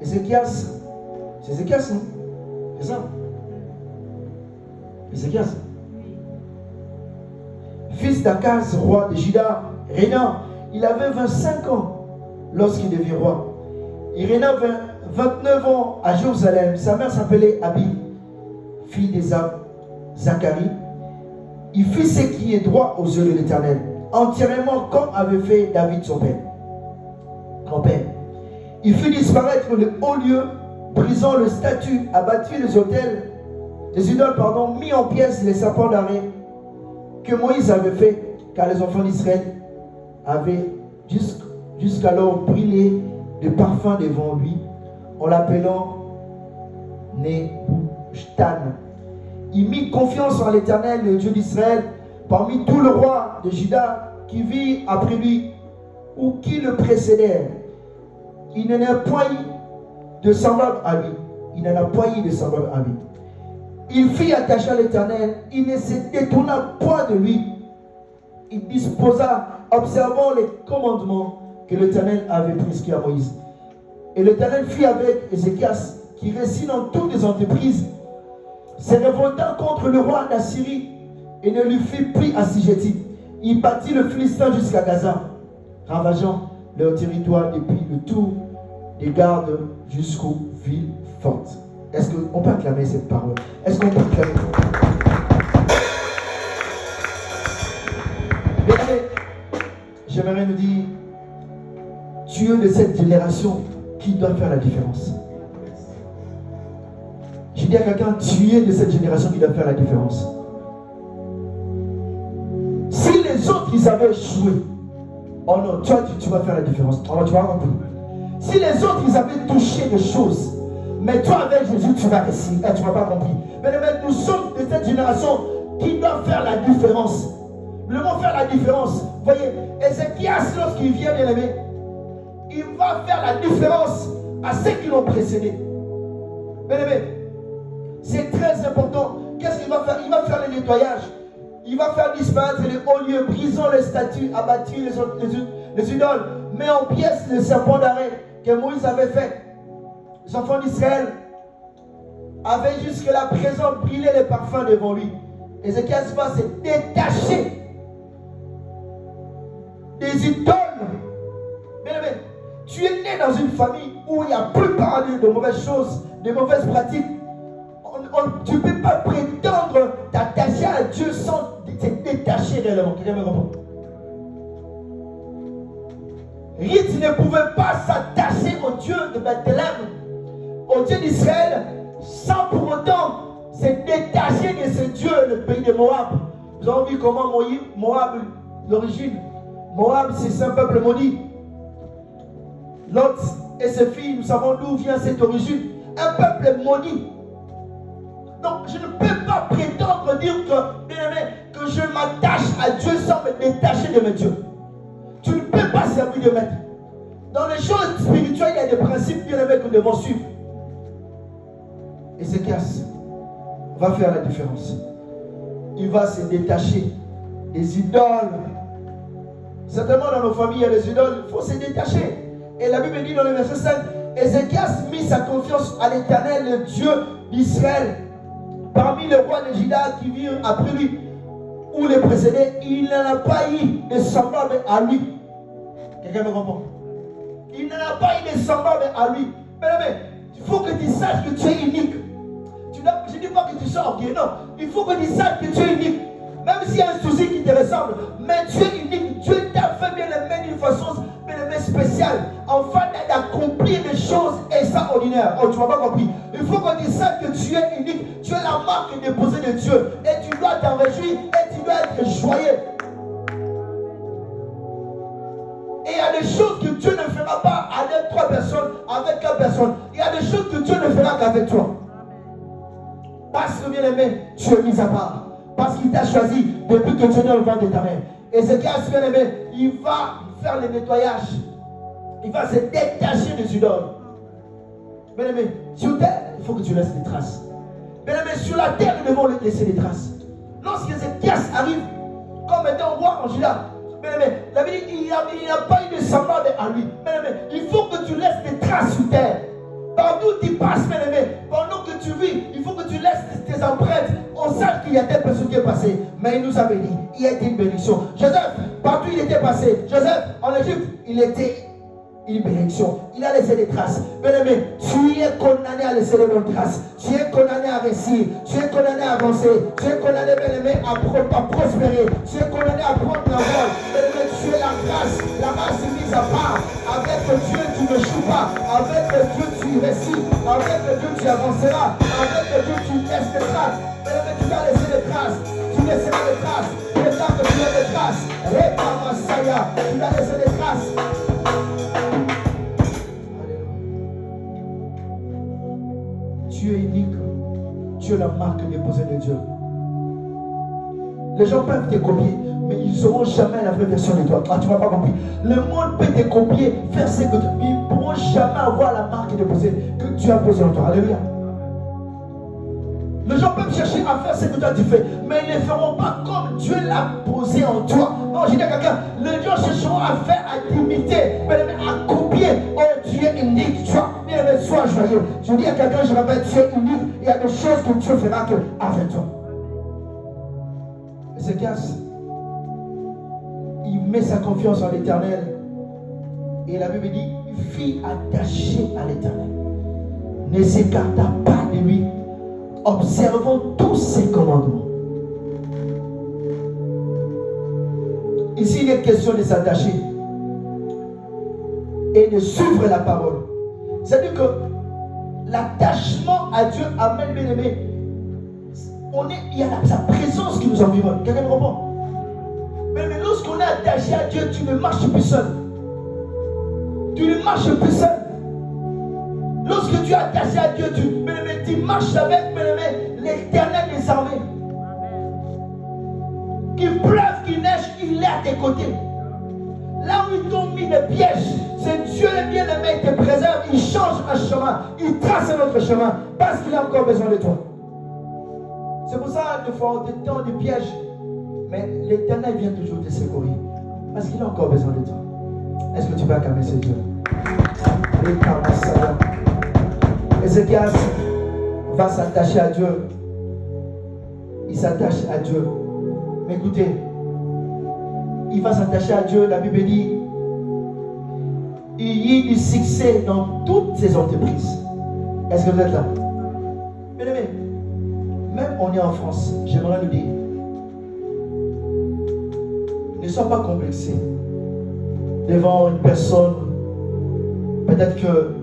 Ézéchias. C'est Ézéchias, non? C'est ça? Ézéchias. Fils d'Akaz, roi de Juda, régna. Il avait 25 ans lorsqu'il devient roi. Il régna 29 ans à Jérusalem. Sa mère s'appelait Abi, fille d'Ésaü, Zacharie, il fit ce qui est droit aux yeux de l'Éternel, entièrement comme avait fait David son père, grand-père. Il fit disparaître le haut lieu, brisant le statut, abattu les autels, les idoles, mis en pièces les serpents d'arrêt que Moïse avait fait, car les enfants d'Israël avaient jusqu'alors brûlé de parfums devant lui, en l'appelant Nebuchadnezzar. Il mit confiance en l'Éternel, le Dieu d'Israël, parmi tous les rois de Juda qui vit après lui ou qui le précédèrent. Il n'en a point de semblable à lui. Il n'en a point de semblable à lui. Il fit attacher à l'Éternel, il ne se détourna point de lui. Il disposa, observant les commandements que l'Éternel avait prescrits à Moïse. Et l'Éternel fit avec Ézéchias, qui réussit dans toutes les entreprises, se révoltant contre le roi d'Assyrie et ne lui fit plus assujetti. Il battit le Philistin jusqu'à Gaza, ravageant leur territoire depuis le tour des gardes jusqu'aux villes fortes. Est-ce qu'on peut acclamer cette parole? Est-ce qu'on peut acclamer? J'aimerais nous dire, Dieu de cette génération qui doit faire la différence. Je dis à quelqu'un, tu es de cette génération qui doit faire la différence. Si les autres, ils avaient échoué, oh non, toi, tu vas faire la différence. Oh non, tu vas remplir. Si les autres, ils avaient touché des choses, mais toi, avec Jésus, tu vas réussir. Tu ne vas pas compris. Mais nous sommes de cette génération qui doit faire la différence. Le mot faire la différence. Vous voyez, Ézéchias, lorsqu'il vient, bien aimé, il va faire la différence à ceux qui l'ont précédé. Bien aimé, c'est très important. Qu'est-ce qu'il va faire? Il va faire le nettoyage. Il va faire disparaître les hauts lieux, brisant les statues, abattus les idoles, met en pièces les serpents d'arrêt que Moïse avait fait. Les enfants d'Israël avaient jusque-là présent brûlé les parfums devant lui. Ézéchias va se détacher des idoles. Bien aimé, tu es né dans une famille où il n'y a plus parlé de mauvaises choses, de mauvaises pratiques. Tu ne peux pas prétendre t'attacher à Dieu sans te détacher réellement. Quelqu'un me comprend? Ruth ne pouvait pas s'attacher au Dieu de Bethléem, au Dieu d'Israël, sans pour autant se détacher de ce Dieu, le pays de Moab. Vous avez vu comment Moab, l'origine. Moab, c'est un peuple maudit. Lot et ses filles, nous savons d'où vient cette origine. Un peuple maudit. Donc, je ne peux pas prétendre dire que je m'attache à Dieu sans me détacher de mes dieux. Tu ne peux pas servir de maître. Dans les choses spirituelles, il y a des principes bien aimés que nous devons suivre. Ézéchias va faire la différence. Il va se détacher des idoles. Certainement dans nos familles, il y a des idoles, il faut se détacher. Et la Bible dit dans le verset 5, Ézéchias mit sa confiance à l'Éternel, le Dieu d'Israël. Parmi les rois de Juda qui virent après lui, ou les précédés, il n'en a pas eu de semblable à lui. Quelqu'un me comprend? Il n'en a pas eu de semblable à lui. Mais il faut que tu saches que tu es unique. Je ne dis pas que tu sois orgueilleux, non. Il faut que tu saches que tu es unique. Même s'il y a un souci qui te ressemble, mais tu es unique. Dieu t'a fait bien aimé d'une façon spéciale, afin d'accomplir des choses extraordinaires. Oh, tu m'as pas compris. Il faut que tu saches que tu es unique. Tu es la marque déposée de Dieu. Et tu dois t'en réjouir. Et tu dois être joyeux. Et il y a des choses que Dieu ne fera pas avec 3 personnes, avec 4 personnes. Il y a des choses que Dieu ne fera qu'avec toi. Parce que bien aimé, tu es mis à part. Parce qu'il t'a choisi depuis que tu es dans le ventre de ta mère. Et ce qui a bien aimé, il va faire le nettoyage. Il va se détacher des idoles. Bien aimé, sur terre, il faut que tu laisses des traces. Bien aimé, sur la terre, nous devons laisser des traces. Lorsque Ézéchias arrive, comme étant roi en Juda, bien aimé, la Bible dit, il n'y a pas eu de semblable à lui. Bien aimé, il faut que tu laisses des traces sur terre. Partout où tu passes, bien aimé, pendant que tu vis, il faut que tu laisses tes empreintes. On sait qu'il y a des personnes qui sont passées, mais il nous a bénis. Il a été une bénédiction. Joseph, partout il était passé. Joseph, en Égypte, il une bénédiction. Il a laissé des traces. Bien-aimé, tu es condamné à laisser les bonnes traces. Tu es condamné à réussir. Tu es condamné à avancer. Tu es condamné, bien-aimé, à prospérer. Tu es condamné à prendre la voie. Bien-aimé, tu es la grâce. La grâce est mise à part. Avec Dieu, tu ne joues pas. Avec Dieu, tu réussis. Avec Dieu, tu avanceras. Avec Dieu, tu laisses des traces. Bien-aimé, tu vas laisser des traces. Tu laisseras des traces. Il est temps que tu aies des traces. Tu vas laisser des traces. Tu es unique. Tu es la marque déposée de Dieu. Les gens peuvent te copier, mais ils n'auront jamais la vraie version de toi. Ah, tu ne m'as pas compris. Le monde peut te copier, faire ce que tu... Ils ne pourront jamais avoir la marque déposée que tu as posée en toi. Alléluia. Les gens peuvent chercher à faire ce que toi tu fais, mais ils ne feront pas comme Dieu l'a posé en toi. Non, je dis à quelqu'un, les gens chercheront à faire, à t'imiter, mais à copier. Oh, tu es unique, tu vois. Bien, sois joyeux. Je dis à quelqu'un, je rappelle, tu es unique. Il y a des choses que Dieu fera avec toi. Ézéchias, il met sa confiance en l'Éternel. Et la Bible dit, fille attachée à l'Éternel, ne s'écarta pas de lui, observant tous ses commandements. Ici, il est question de s'attacher et de suivre la parole. C'est-à-dire que l'attachement à Dieu amène, bien aimé, il y a sa présence qui nous environne. Quelqu'un me comprend? Mais lorsqu'on est attaché à Dieu, tu ne marches plus seul. Tu ne marches plus seul. Lorsque tu es attaché à Dieu, tu marches avec l'Éternel des armées. Qu'il pleuve, qu'il neige, il est à tes côtés. Là où ils t'ont mis des pièges, c'est Dieu le bien-aimé qui te préserve. Il change un chemin, il trace un autre chemin parce qu'il a encore besoin de toi. C'est pour ça qu'il faut des temps de pièges. Mais l'Éternel vient toujours te secourir parce qu'il a encore besoin de toi. Est-ce que tu vas calmer ce Dieu? Ézéchias va s'attacher à Dieu. Il s'attache à Dieu. Mais écoutez, il va s'attacher à Dieu. La Bible dit, il y a du succès dans toutes ses entreprises. Est-ce que vous êtes là? Bien aimé, même on est en France, j'aimerais le dire. Ne sois pas complexé devant une personne. Peut-être que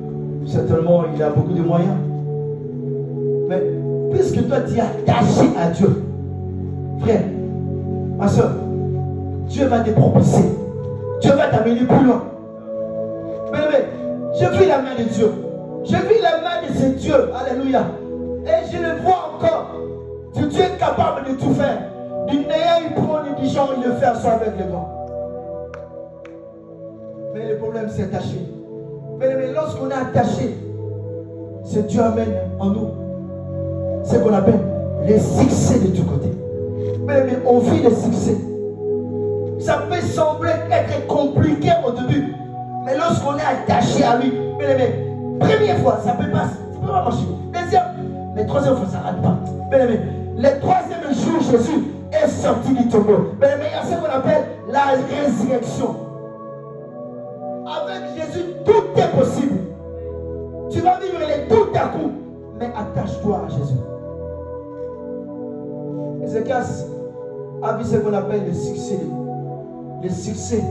certainement il a beaucoup de moyens. Mais puisque toi tu es attaché à Dieu, frère, ma soeur, Dieu va te propulser. Dieu va t'amener plus loin. Mais je vis la main de Dieu. Je vis la main de ce Dieu. Alléluia. Et je le vois encore. Dieu est capable de tout faire. Du néant, il prend les dijon, il le fait soit avec les gants. Mais le problème, c'est attaché. Mais lorsqu'on est attaché, c'est Dieu amène en nous ce qu'on appelle les succès de tous côtés. Mais on vit les succès. Ça peut sembler être compliqué au début. Mais lorsqu'on est attaché à lui, première fois, ça peut pas marcher. Deuxième, mais troisième fois, ça ne rate pas. Le troisième jour, Jésus est sorti du tombeau. Il y a ce qu'on appelle la résurrection. Avec Jésus, tout est possible. Tu vas vivre les tout à coup, mais attache-toi à Jésus. Ézéchias a vu ce qu'on appelle le succès. Le succès.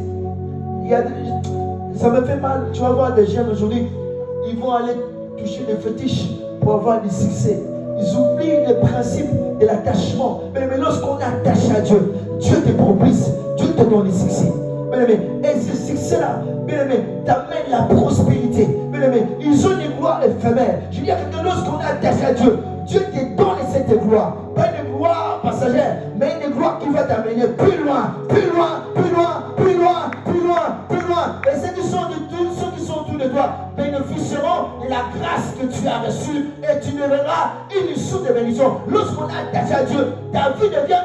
Ça me fait mal. Tu vas voir des jeunes aujourd'hui, ils vont aller toucher des fétiches pour avoir du succès. Ils oublient le principe de l'attachement. Mais lorsqu'on est attaché à Dieu, Dieu te propulse, Dieu te donne le succès. Et ce succès-là, t'amène la prospérité. Ils ont une gloire éphémère. Je veux dire que lorsqu'on est attaché à Dieu, Dieu te donne cette gloire. Pas une gloire passagère, mais une gloire qui va t'amener plus loin, plus loin, plus loin, plus loin, plus loin, plus loin. Et ceux qui sont autour de toi bénéficieront de la grâce que tu as reçue et tu deviendras une source de bénédiction. Lorsqu'on est attaché à Dieu, ta vie devient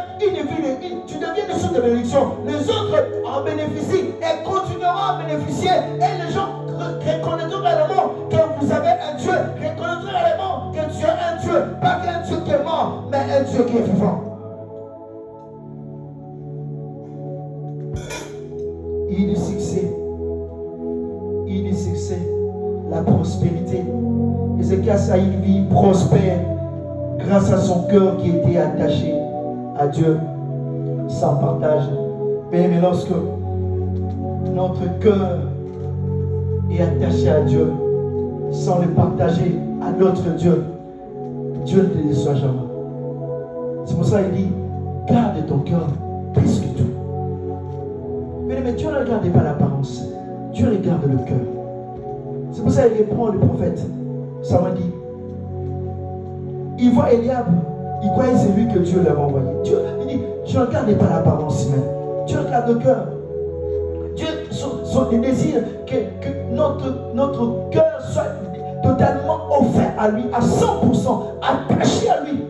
tu deviens une source de bénédiction. Les autres en bénéficient et continueront à bénéficier. Et les gens reconnaîtront réellement que vous avez un Dieu, reconnaîtront réellement que tu es un Dieu, pas qu'un Dieu qui est mort, mais un Dieu qui est vivant. Il y a du succès. Il y a du la prospérité. Ézéchias a une vie prospère grâce à son cœur qui était attaché à Dieu sans partage. Mais lorsque notre cœur est attaché à Dieu sans le partager à notre Dieu, Dieu ne te déçoit jamais. C'est pour ça qu'il dit, garde ton cœur plus que tout. Mais Dieu ne regarde pas l'apparence, Dieu regarde le cœur. C'est pour ça qu'il reprend le prophète. Ça m'a dit, il voit Eliab, il croyait que c'est lui que Dieu l'avait envoyé. Dieu, il dit, je ne regarde pas l'apparence humaine, Dieu regarde le cœur. Dieu, son désir que notre cœur soit totalement offert à lui, à 100%, attaché à lui.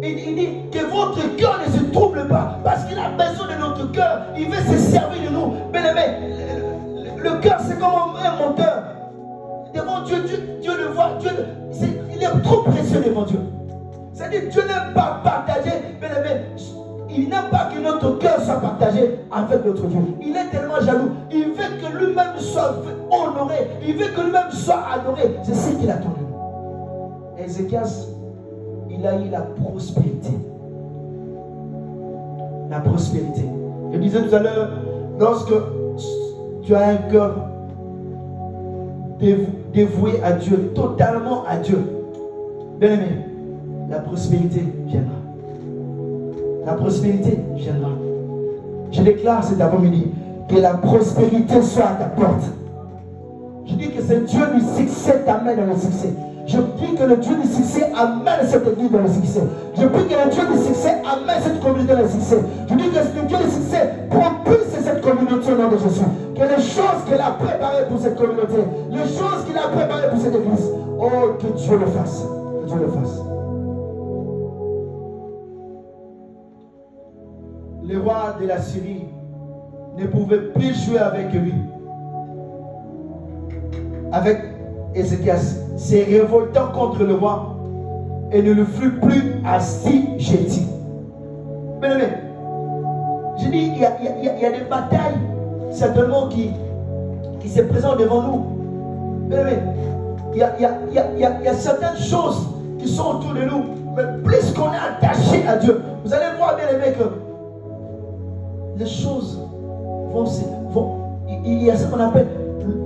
Il dit que votre cœur ne se trouble pas, parce qu'il a besoin de notre cœur. Il veut se servir de nous. Bien-aimé, le cœur c'est comme un moteur. Devant Dieu, Dieu le voit. Il est trop précieux devant Dieu. C'est-à-dire Dieu n'aime pas partager. Bien-aimé, il n'aime pas que notre cœur soit partagé avec notre Dieu. Il est tellement jaloux. Il veut que lui-même soit honoré. Il veut que lui-même soit adoré. C'est ce qu'il attend de nous. Ézéchias, il a eu la prospérité. La prospérité. Je disais tout à l'heure, lorsque tu as un cœur dévoué à Dieu, totalement à Dieu, bien aimé, la prospérité viendra. La prospérité viendra. Je déclare cet après-midi que la prospérité soit à ta porte. Je dis que c'est Dieu du succès t'amène dans le succès. Je prie que le Dieu du succès amène cette église dans le succès. Je prie que le Dieu du succès amène cette communauté dans le succès. Je dis que le Dieu du succès propulse cette communauté au nom de Jésus. Que les choses qu'il a préparées pour cette communauté, les choses qu'il a préparées pour cette église, oh, que Dieu le fasse. Que Dieu le fasse. Le roi de la Syrie ne pouvait plus jouer avec lui. Avec Ézéchias, s'est révoltant contre le roi et ne le fut plus assujetti. Mais je dis, il y a des batailles certainement qui se présentent devant nous. Mais il y a certaines choses qui sont autour de nous. Mais plus qu'on est attaché à Dieu, vous allez voir, bien aimé, que les choses vont. Il y a ce qu'on appelle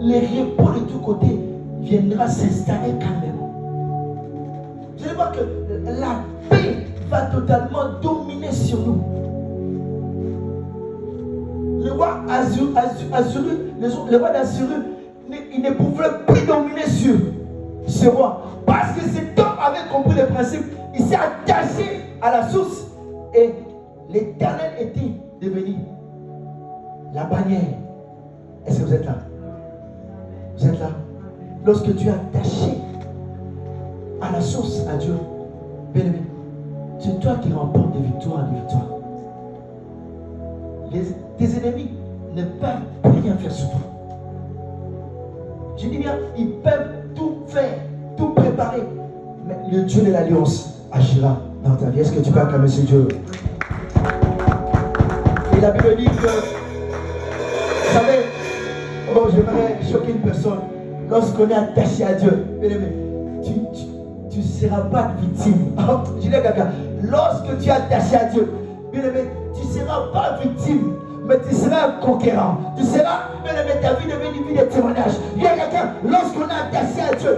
les repos de tous côtés viendra s'installer calmement. Vous allez voir que la paix va totalement dominer sur nous. Le roi d'Assur, il ne pouvait plus dominer sur ce roi. Parce que cet homme avait compris le principe. Il s'est attaché à la source. Et l'Éternel était devenu la bannière. Est-ce que vous êtes là? Vous êtes là? Lorsque tu es attaché à la source, à Dieu, bien aimé, c'est toi qui remportes des victoires, tes ennemis ne peuvent plus rien faire sur toi. Je dis bien, ils peuvent tout faire, tout préparer. Mais le Dieu de l'Alliance agira dans ta vie. Est-ce que tu peux acclamer ce Dieu? Et la Bible dit que, vous savez, oh, j'aimerais choquer une personne. Lorsqu'on est attaché à Dieu, tu ne seras pas victime. Je dis, gaga, lorsque tu es attaché à Dieu, tu ne seras pas victime, mais tu seras un conquérant. Tu seras, ta vie devient une vie de témoignage. Il y a quelqu'un, lorsqu'on est attaché à Dieu,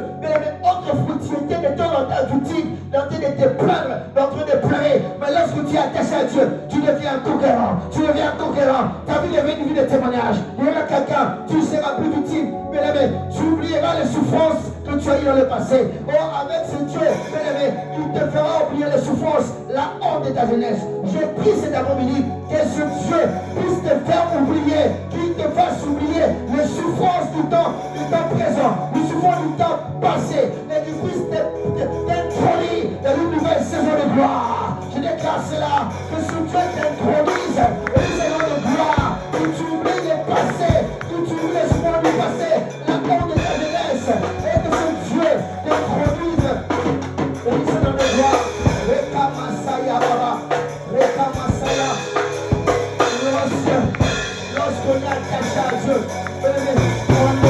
autrefois tu étais de temps en temps victime, en train de te plaindre, en train de pleurer. Mais lorsque tu es attaché à Dieu, tu deviens un conquérant. Tu deviens un conquérant. Ta vie devient une vie de témoignage. Il y a quelqu'un, tu ne seras plus victime. Tu oublieras les souffrances que tu as eues dans le passé. Oh, avec ce Dieu, il te fera oublier les souffrances, la honte de ta jeunesse. Je prie cet après-midi que ce Dieu puisse te faire oublier, qu'il te fasse oublier les souffrances du temps présent, les souffrances du temps passé, et qu'il puisse t'introduire dans une nouvelle saison de gloire. Je déclare cela, que ce Dieu t'introduise dans une saison de gloire, que tu oublies le passé, que tu oublies les souffrances du passé, la honte de ta jeunesse, et que ce Dieu t'introduise dans une saison de gloire. Reka Masaya Baba, Reka Masaya. Lorsqu'on est attaché à Dieu, on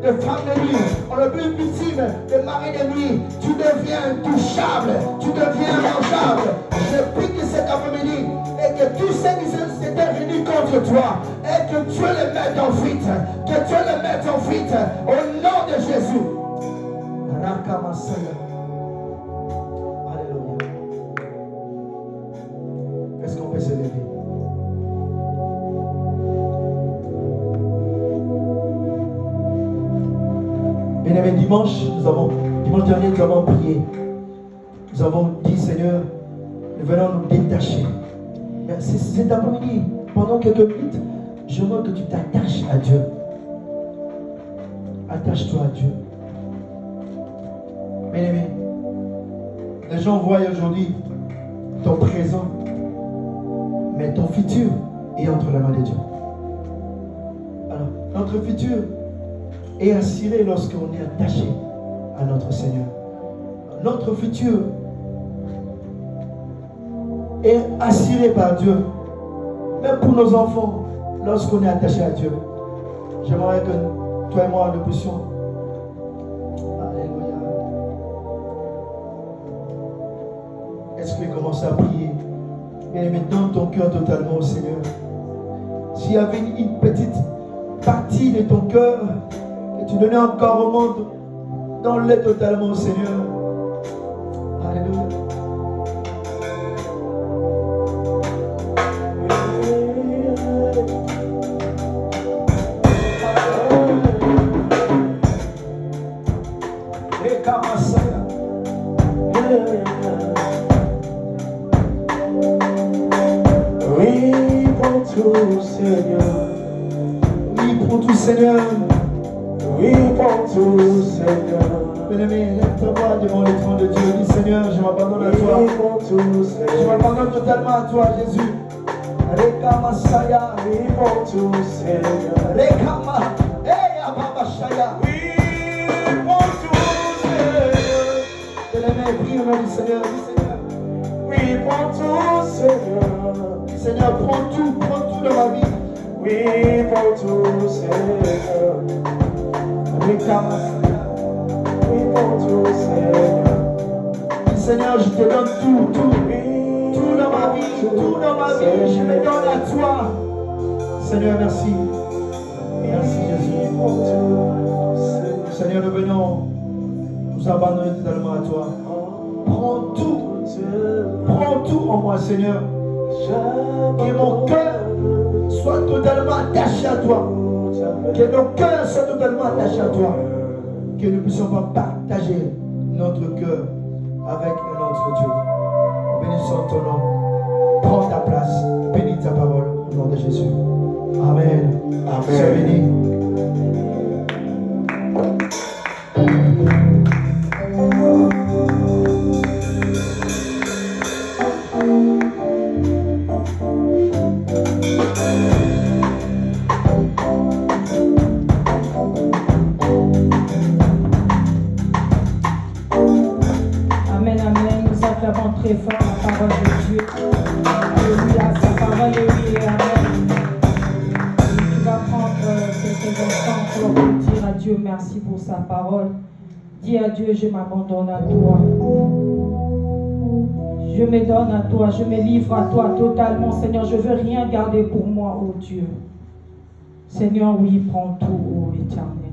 de femmes de nuit, on est plus victime de mari de nuit. Tu deviens touchable, tu deviens mangeable. Je prie que cet après-midi, et que tous ceux qui s'étaient venus contre toi, et que Dieu les mette en fuite, que Dieu les mette en fuite, au nom de Jésus. Alléluia. Est-ce qu'on peut se lever? Bien-aimés, dimanche dernier, nous avons prié. Nous avons dit, Seigneur, nous venons nous détacher. Mais cet après-midi, pendant quelques minutes, je veux que tu t'attaches à Dieu. Attache-toi à Dieu. Bien-aimés, les gens voient aujourd'hui ton présent, mais ton futur est entre la main de Dieu. Alors, notre futur est assuré lorsqu'on est attaché à notre Seigneur. Notre futur est assuré par Dieu. Même pour nos enfants, lorsqu'on est attaché à Dieu. J'aimerais que toi et moi nous puissions. Alléluia. Est-ce que tu commences à prier? Mais donne ton cœur totalement au Seigneur. S'il y avait une petite partie de ton cœur que tu donnais encore au monde, donne-le totalement au Seigneur. Alléluia. Oui, pour tout, Seigneur. Oui, pour tout, Seigneur. Oui, pour tout, Seigneur. Bien-aimé, lève-toi devant le trône de Dieu. Dis, Seigneur, je m'abandonne à toi. Oui, pour tout, Seigneur. Je m'abandonne totalement à toi, Jésus. Rekama Saya. Oui, pour tout, Seigneur. Rekama. Hey, Ababa Shaya. Oui, pour tout, Seigneur. Bien-aimé, prie au nom du Seigneur. Dis, Seigneur. Oui, pour tout, Seigneur. Dis, Seigneur, prends tout dans ma vie. Oui, pour tout, Seigneur. Rekama Saya. Oui, pour tout, Seigneur. Dis, Seigneur, je te donne tout. Oui, Tout dans ma vie, tout dans ma vie, je me donne à toi. Seigneur, merci. Merci, Jésus. Seigneur, nous venons nous abandonner totalement à toi. Prends tout en moi, Seigneur. Que mon cœur soit totalement attaché à toi. Que nos cœurs soient totalement attachés à toi. Que nous ne puissions pas partager notre cœur avec un autre Dieu. Bénissons ton nom. Prends ta place. Bénis ta parole au nom de Jésus. Amen. Amen. Sois béni. Amen, amen. Nous acclamons très fort la parole de Dieu. Alléluia, sa parole est oui et amen. Et tu vas prendre quelques instants pour dire à Dieu merci pour sa parole. Dis à Dieu, je m'abandonne à toi. Je me donne à toi, je me livre à toi totalement, Seigneur. Je ne veux rien garder pour moi, oh Dieu. Seigneur, oui, prends tout, oh Éternel.